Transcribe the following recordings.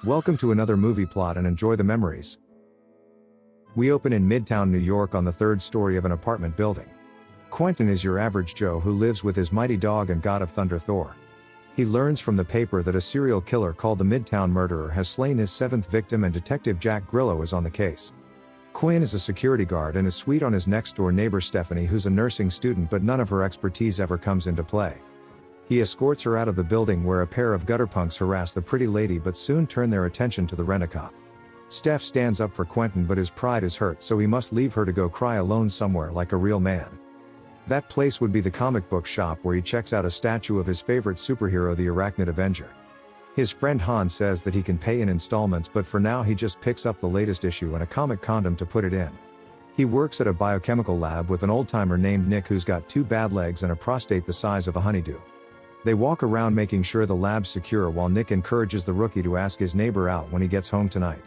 Welcome to another movie plot and enjoy the memories. We open in Midtown, New York on the third story of an apartment building. Quentin is your average Joe who lives with his mighty dog and god of thunder Thor. He learns from the paper that a serial killer called the Midtown Murderer has slain his seventh victim and Detective Jack Grillo is on the case. Quinn is a security guard and is sweet on his next-door neighbor Stephanie, who's a nursing student, but none of her expertise ever comes into play. He escorts her out of the building where a pair of gutterpunks harass the pretty lady but soon turn their attention to the rent-a-cop. Steph stands up for Quentin but his pride is hurt, so he must leave her to go cry alone somewhere like a real man. That place would be the comic book shop where he checks out a statue of his favorite superhero, the Arachnid Avenger. His friend Han says that he can pay in installments, but for now he just picks up the latest issue and a comic condom to put it in. He works at a biochemical lab with an old-timer named Nick who's got two bad legs and a prostate the size of a honeydew. They walk around making sure the lab's secure while Nick encourages the rookie to ask his neighbor out when he gets home tonight.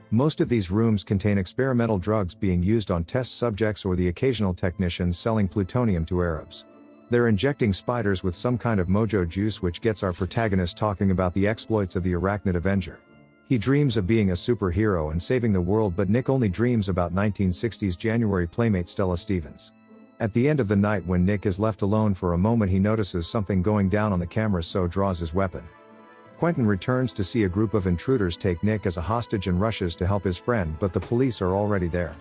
Most of these rooms contain experimental drugs being used on test subjects or the occasional technicians selling plutonium to Arabs. They're injecting spiders with some kind of mojo juice, which gets our protagonist talking about the exploits of the Arachnid Avenger. He dreams of being a superhero and saving the world, but Nick only dreams about 1960s January playmate Stella Stevens. At the end of the night, when Nick is left alone for a moment, he notices something going down on the camera, so draws his weapon. Quentin returns to see a group of intruders take Nick as a hostage and rushes to help his friend, but the police are already there.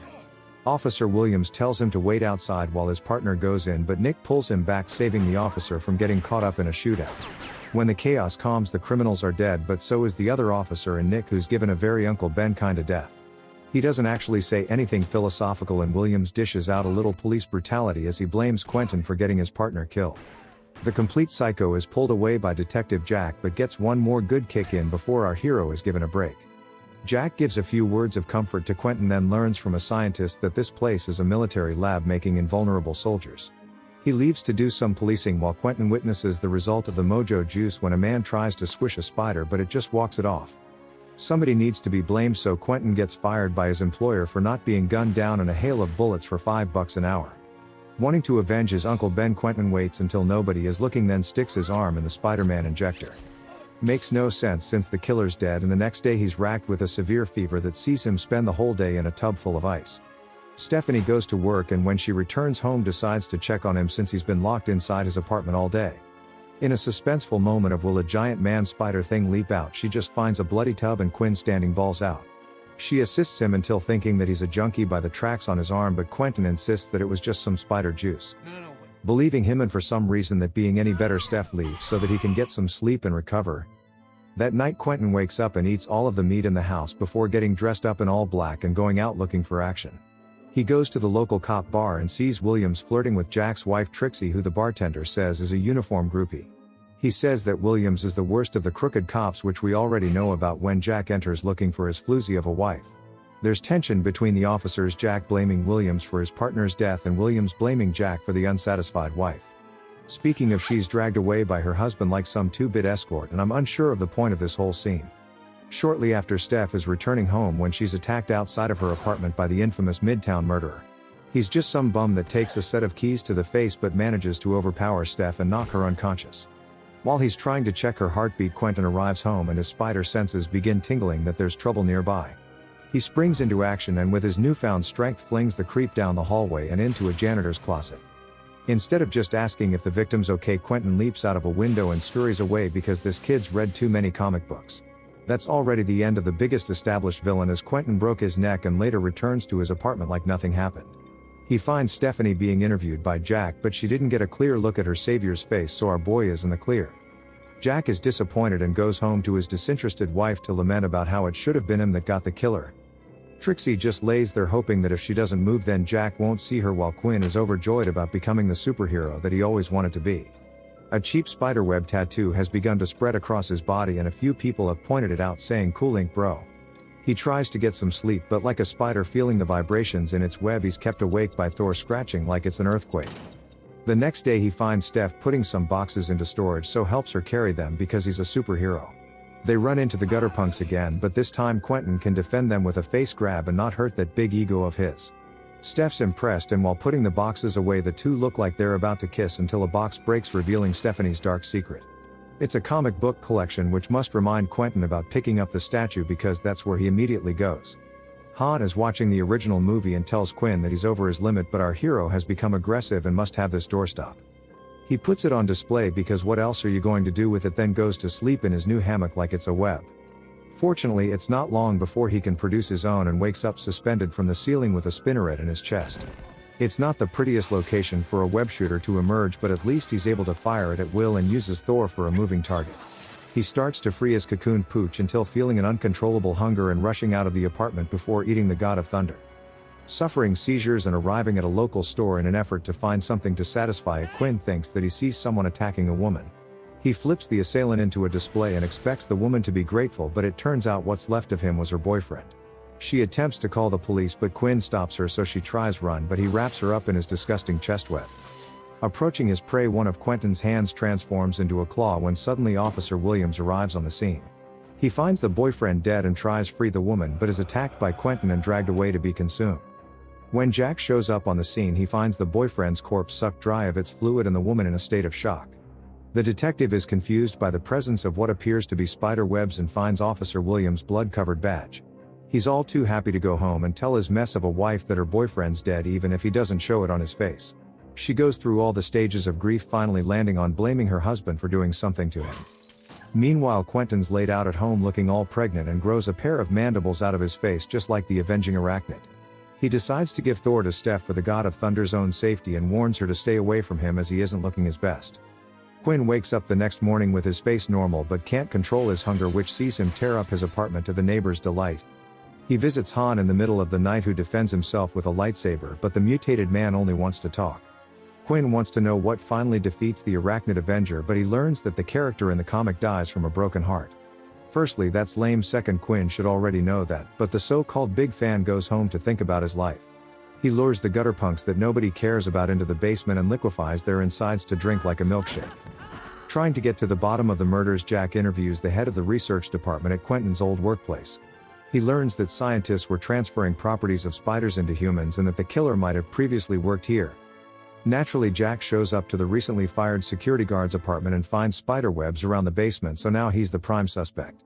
Officer Williams tells him to wait outside while his partner goes in, but Nick pulls him back, saving the officer from getting caught up in a shootout. When the chaos calms, the criminals are dead, but so is the other officer and Nick, who's given a very Uncle Ben kind of death. He doesn't actually say anything philosophical, and Williams dishes out a little police brutality as he blames Quentin for getting his partner killed. The complete psycho is pulled away by Detective Jack but gets one more good kick in before our hero is given a break. Jack gives a few words of comfort to Quentin, then learns from a scientist that this place is a military lab making invulnerable soldiers. He leaves to do some policing while Quentin witnesses the result of the mojo juice when a man tries to squish a spider but it just walks it off. Somebody needs to be blamed, so Quentin gets fired by his employer for not being gunned down in a hail of bullets for $5 an hour. Wanting to avenge his Uncle Ben, Quentin waits until nobody is looking, then sticks his arm in the Spider-Man injector. Makes no sense since the killer's dead, and the next day he's racked with a severe fever that sees him spend the whole day in a tub full of ice. Stephanie goes to work and when she returns home decides to check on him since he's been locked inside his apartment all day. In a suspenseful moment of will a giant man spider thing leap out, she just finds a bloody tub and Quinn standing balls out. She assists him until thinking that he's a junkie by the tracks on his arm, but Quentin insists that it was just some spider juice. No, wait. Believing him and for some reason that being any better, Steph leaves so that he can get some sleep and recover. That night Quentin wakes up and eats all of the meat in the house before getting dressed up in all black and going out looking for action. He goes to the local cop bar and sees Williams flirting with Jack's wife Trixie, who the bartender says is a uniform groupie. He says that Williams is the worst of the crooked cops, which we already know about when Jack enters looking for his floozy of a wife. There's tension between the officers, Jack blaming Williams for his partner's death and Williams blaming Jack for the unsatisfied wife. Speaking of, she's dragged away by her husband like some two-bit escort, and I'm unsure of the point of this whole scene. Shortly after, Steph is returning home when she's attacked outside of her apartment by the infamous Midtown Murderer. He's just some bum that takes a set of keys to the face but manages to overpower Steph and knock her unconscious. While he's trying to check her heartbeat, Quentin arrives home and his spider senses begin tingling that there's trouble nearby. He springs into action and with his newfound strength flings the creep down the hallway and into a janitor's closet. Instead of just asking if the victim's okay, Quentin leaps out of a window and scurries away because this kid's read too many comic books. That's already the end of the biggest established villain, as Quentin broke his neck and later returns to his apartment like nothing happened. He finds Stephanie being interviewed by Jack, but she didn't get a clear look at her savior's face, so our boy is in the clear. Jack is disappointed and goes home to his disinterested wife to lament about how it should have been him that got the killer. Trixie just lays there hoping that if she doesn't move then Jack won't see her, while Quinn is overjoyed about becoming the superhero that he always wanted to be. A cheap spiderweb tattoo has begun to spread across his body and a few people have pointed it out, saying "Cool ink, bro." He tries to get some sleep, but like a spider feeling the vibrations in its web, he's kept awake by Thor scratching like it's an earthquake. The next day he finds Steph putting some boxes into storage, so helps her carry them because he's a superhero. They run into the Gutterpunks again, but this time Quentin can defend them with a face grab and not hurt that big ego of his. Steph's impressed, and while putting the boxes away the two look like they're about to kiss until a box breaks revealing Stephanie's dark secret. It's a comic book collection which must remind Quentin about picking up the statue because that's where he immediately goes. Han is watching the original movie and tells Quinn that he's over his limit, but our hero has become aggressive and must have this doorstop. He puts it on display because what else are you going to do with it, then goes to sleep in his new hammock like it's a web. Fortunately, it's not long before he can produce his own and wakes up suspended from the ceiling with a spinneret in his chest. It's not the prettiest location for a web shooter to emerge, but at least he's able to fire it at will and uses Thor for a moving target. He starts to free his cocoon pooch until feeling an uncontrollable hunger and rushing out of the apartment before eating the God of Thunder. Suffering seizures and arriving at a local store in an effort to find something to satisfy it, Quinn thinks that he sees someone attacking a woman. He flips the assailant into a display and expects the woman to be grateful, but it turns out what's left of him was her boyfriend. She attempts to call the police, but Quinn stops her, so she tries run, but he wraps her up in his disgusting chest web. Approaching his prey, one of Quentin's hands transforms into a claw when suddenly Officer Williams arrives on the scene. He finds the boyfriend dead and tries to free the woman, but is attacked by Quentin and dragged away to be consumed. When Jack shows up on the scene, he finds the boyfriend's corpse sucked dry of its fluid and the woman in a state of shock. The detective is confused by the presence of what appears to be spider webs and finds Officer Williams' blood-covered badge. He's all too happy to go home and tell his mess of a wife that her boyfriend's dead, even if he doesn't show it on his face. She goes through all the stages of grief, finally landing on blaming her husband for doing something to him. Meanwhile, Quentin's laid out at home looking all pregnant and grows a pair of mandibles out of his face just like the avenging arachnid. He decides to give Thor to Steph for the God of Thunder's own safety and warns her to stay away from him as he isn't looking his best. Quinn wakes up the next morning with his face normal but can't control his hunger, which sees him tear up his apartment to the neighbor's delight. He visits Han in the middle of the night, who defends himself with a lightsaber, but the mutated man only wants to talk. Quinn wants to know what finally defeats the Arachnid Avenger, but he learns that the character in the comic dies from a broken heart. Firstly, that's lame. Second, Quinn should already know that, but the so-called big fan goes home to think about his life. He lures the Gutterpunks that nobody cares about into the basement and liquefies their insides to drink like a milkshake. Trying to get to the bottom of the murders, Jack interviews the head of the research department at Quentin's old workplace. He learns that scientists were transferring properties of spiders into humans and that the killer might have previously worked here. Naturally, Jack shows up to the recently fired security guard's apartment and finds spider webs around the basement, so now he's the prime suspect.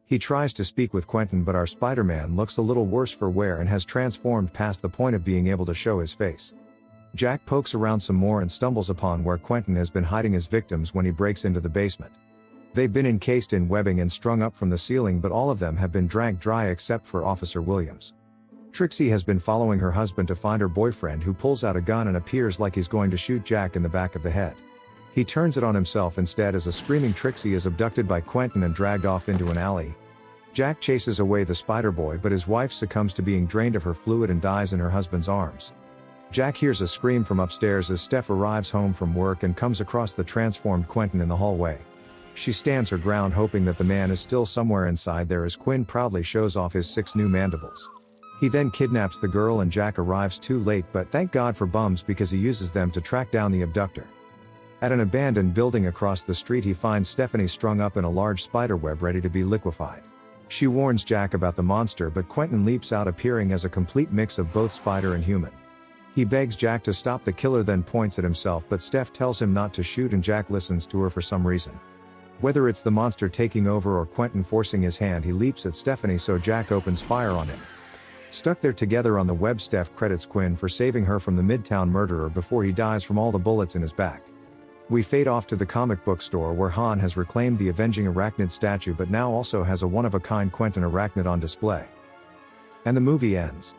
He tries to speak with Quentin, but our Spider-Man looks a little worse for wear and has transformed past the point of being able to show his face. Jack pokes around some more and stumbles upon where Quentin has been hiding his victims when he breaks into the basement. They've been encased in webbing and strung up from the ceiling, but all of them have been dragged dry except for Officer Williams. Trixie has been following her husband to find her boyfriend, who pulls out a gun and appears like he's going to shoot Jack in the back of the head. He turns it on himself instead as a screaming Trixie is abducted by Quentin and dragged off into an alley. Jack chases away the spider boy, but his wife succumbs to being drained of her fluid and dies in her husband's arms. Jack hears a scream from upstairs as Steph arrives home from work and comes across the transformed Quentin in the hallway. She stands her ground, hoping that the man is still somewhere inside there, as Quinn proudly shows off his 6 new mandibles. He then kidnaps the girl and Jack arrives too late, but thank God for bums because he uses them to track down the abductor. At an abandoned building across the street, he finds Stephanie strung up in a large spider web ready to be liquefied. She warns Jack about the monster, but Quentin leaps out, appearing as a complete mix of both spider and human. He begs Jack to stop the killer, then points at himself, but Steph tells him not to shoot and Jack listens to her for some reason. Whether it's the monster taking over or Quentin forcing his hand, he leaps at Stephanie, so Jack opens fire on him. Stuck there together on the web, Steph credits Quinn for saving her from the Midtown murderer before he dies from all the bullets in his back. We fade off to the comic book store where Han has reclaimed the avenging arachnid statue, but now also has a one-of-a-kind Quentin arachnid on display. And the movie ends.